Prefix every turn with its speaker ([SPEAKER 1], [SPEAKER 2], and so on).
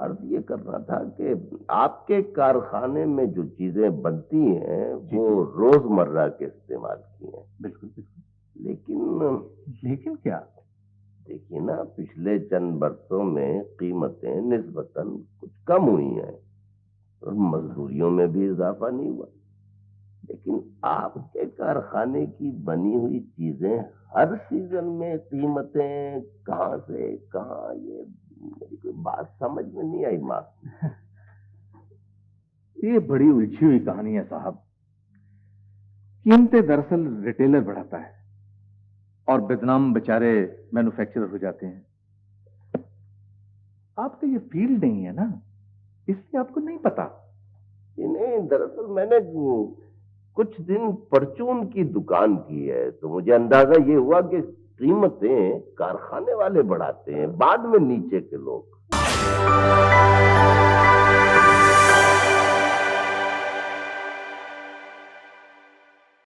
[SPEAKER 1] अर्ज ये करना था कि आपके कारखाने में जो चीजें बनती हैं वो रोजमर्रा के इस्तेमाल की हैं।
[SPEAKER 2] बिल्कुल बिल्कुल।
[SPEAKER 1] लेकिन
[SPEAKER 2] क्या?
[SPEAKER 1] देखिए ना, पिछले चंद बरसों में कीमतें निस्बतन कुछ कम हुई हैं और मजदूरियों में भी इजाफा नहीं हुआ। लेकिन आपके कारखाने की बनी हुई चीजें हर सीजन में कीमतें कहां से कहां, ये मेरी कोई बात समझ में नहीं आई माँ।
[SPEAKER 2] ये बड़ी उलझी हुई कहानी है साहब। कीमतें दरअसल रिटेलर बढ़ाता है और बदनाम बेचारे मैन्युफैक्चरर हो जाते हैं। आपका ये फील्ड नहीं है ना, इसलिए आपको नहीं पता।
[SPEAKER 1] नहीं, दरअसल मैंने कुछ दिन परचून की दुकान की है, तो मुझे अंदाजा ये हुआ कि कीमतें कारखाने वाले बढ़ाते हैं, बाद में नीचे के लोग।